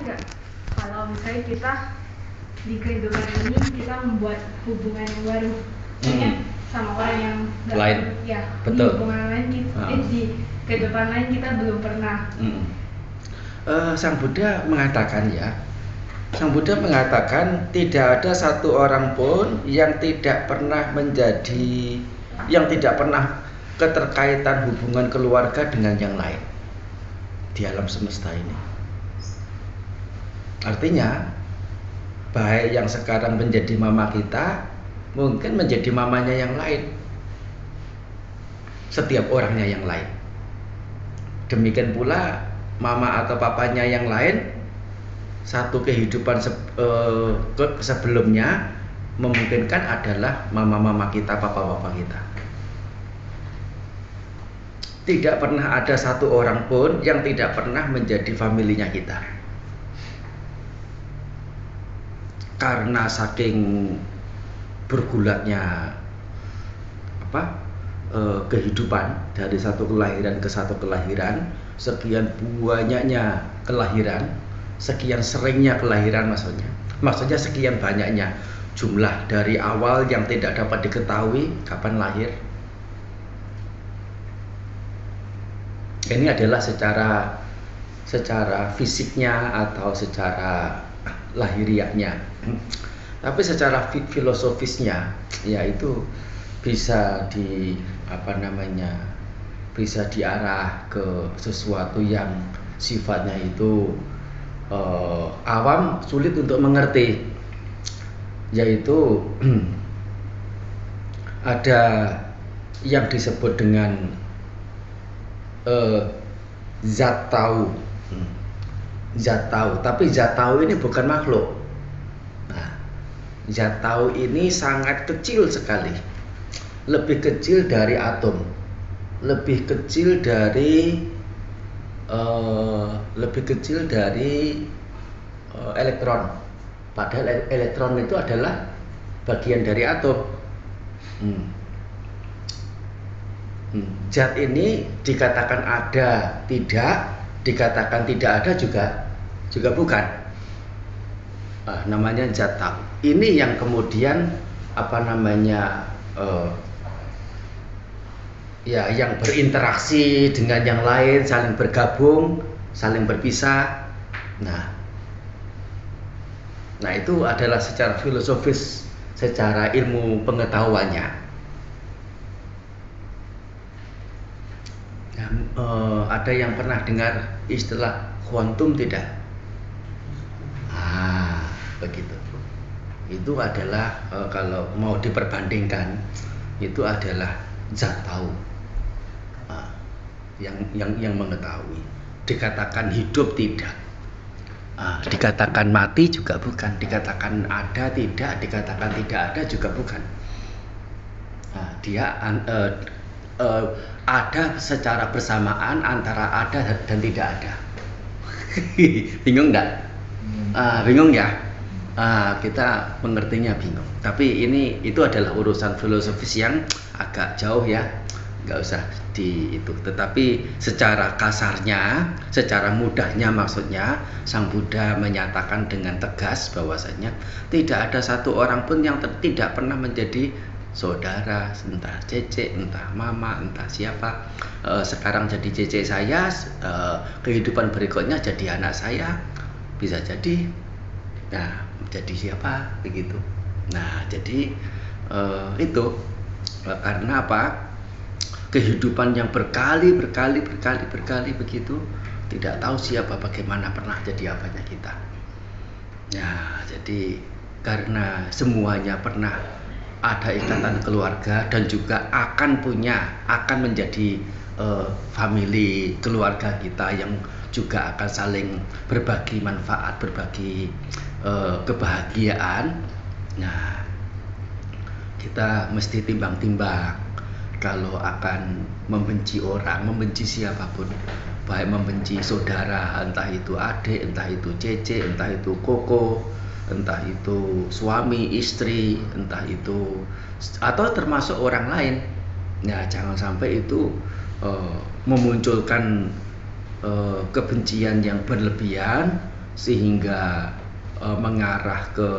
nggak kalau misalnya kita di kehidupan ini kita membuat hubungan yang baru, sama orang yang lain, ya, betul. Di hubungan lain di kehidupan lain kita belum pernah. Sang Buddha mengatakan tidak ada satu orang pun yang tidak pernah keterkaitan hubungan keluarga dengan yang lain di alam semesta ini. Artinya, baik yang sekarang menjadi mama kita, mungkin menjadi mamanya yang lain. Setiap orangnya yang lain. Demikian pula mama atau papanya yang lain, satu kehidupan sebelumnya memungkinkan adalah mama-mama kita, papa-papa kita. Tidak pernah ada satu orang pun yang tidak pernah menjadi familinya kita. Karena saking bergulatnya kehidupan dari satu kelahiran ke satu kelahiran, sekian banyaknya kelahiran, sekian seringnya kelahiran maksudnya sekian banyaknya jumlah dari awal yang tidak dapat diketahui kapan lahir. Ini adalah secara fisiknya atau secara lahiriahnya. Tapi secara filosofisnya, yaitu bisa bisa diarah ke sesuatu yang sifatnya itu awam, sulit untuk mengerti, yaitu ada yang disebut dengan zat tahu, tapi zat tahu ini bukan makhluk. Nah, zat tahu ini sangat kecil sekali, lebih kecil dari atom, lebih kecil dari elektron. Padahal elektron itu adalah bagian dari atom. Zat ini dikatakan ada, tidak, dikatakan tidak ada juga bukan. Namanya zat tahu. Ini yang kemudian yang berinteraksi dengan yang lain, saling bergabung, saling berpisah. Nah itu adalah secara filosofis, secara ilmu pengetahuannya. Ada yang pernah dengar istilah kuantum tidak? Begitu. Itu adalah kalau mau diperbandingkan, itu adalah zat tahu, yang mengetahui. Dikatakan hidup tidak, dikatakan mati juga bukan, dikatakan ada tidak, dikatakan tidak ada juga bukan. Dia ada secara bersamaan antara ada dan tidak ada. Bingung enggak? Bingung ya? Kita mengertinya bingung. Tapi itu adalah urusan filosofis yang agak jauh ya, nggak usah itu. Tetapi secara kasarnya, secara mudahnya maksudnya, Sang Buddha menyatakan dengan tegas bahwasanya tidak ada satu orang pun yang tidak pernah menjadi saudara, entah cece, entah mama, entah siapa. Sekarang jadi cece saya, kehidupan berikutnya jadi anak saya, bisa jadi. Nah, jadi siapa begitu. Nah, jadi itu karena apa? Kehidupan yang berkali begitu, tidak tahu siapa, bagaimana, pernah jadi apanya kita. Nah, jadi karena semuanya pernah ada ikatan keluarga dan juga akan menjadi family keluarga kita yang juga akan saling berbagi manfaat, berbagi kebahagiaan. Nah, kita mesti timbang-timbang kalau akan membenci orang, membenci siapapun, baik membenci saudara, entah itu adik, entah itu cece, entah itu koko, entah itu suami, istri, entah itu atau termasuk orang lain. Nah, jangan sampai itu memunculkan kebencian yang berlebihan sehingga mengarah ke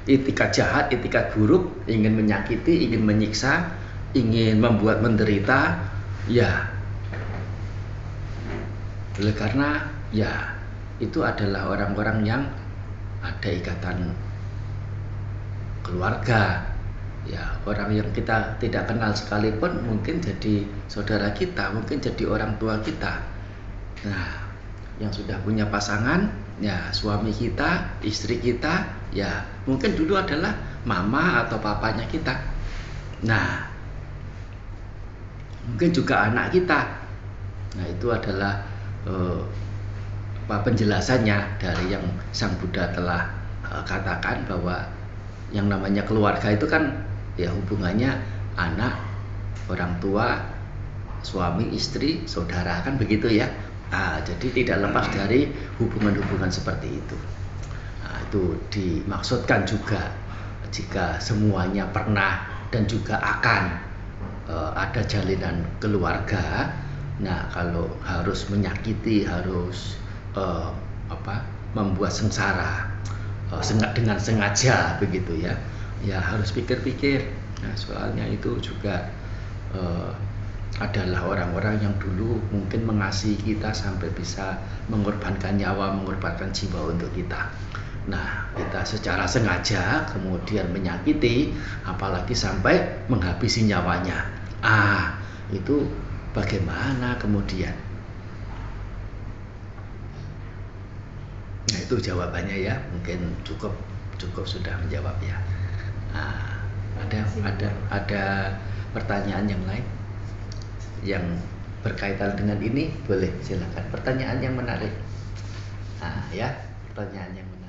itikat jahat, itikat buruk, ingin menyakiti, ingin menyiksa, ingin membuat menderita, ya oleh karena ya itu adalah orang-orang yang ada ikatan keluarga, ya orang yang kita tidak kenal sekalipun mungkin jadi saudara kita, mungkin jadi orang tua kita. Nah, yang sudah punya pasangan, ya suami kita, istri kita, ya mungkin dulu adalah mama atau papanya kita. Nah, mungkin juga anak kita. Nah, itu adalah penjelasannya dari yang Sang Buddha telah katakan bahwa yang namanya keluarga itu kan ya hubungannya anak, orang tua, suami, istri, saudara, kan begitu ya. Jadi tidak lepas dari hubungan-hubungan seperti itu. Itu dimaksudkan juga jika semuanya pernah dan juga akan ada jalinan keluarga. Nah, kalau harus menyakiti, harus membuat sengsara dengan sengaja begitu ya, ya harus pikir-pikir. Nah, soalnya itu juga adalah orang-orang yang dulu mungkin mengasihi kita sampai bisa mengorbankan nyawa, mengorbankan jiwa untuk kita. Nah, kita secara sengaja kemudian menyakiti, apalagi sampai menghabisi nyawanya. Itu bagaimana kemudian? Nah, itu jawabannya ya, mungkin cukup sudah menjawab ya. Ada pertanyaan yang lain yang berkaitan dengan ini, boleh silakan. Pertanyaan yang menarik. Ya, pertanyaan yang menarik.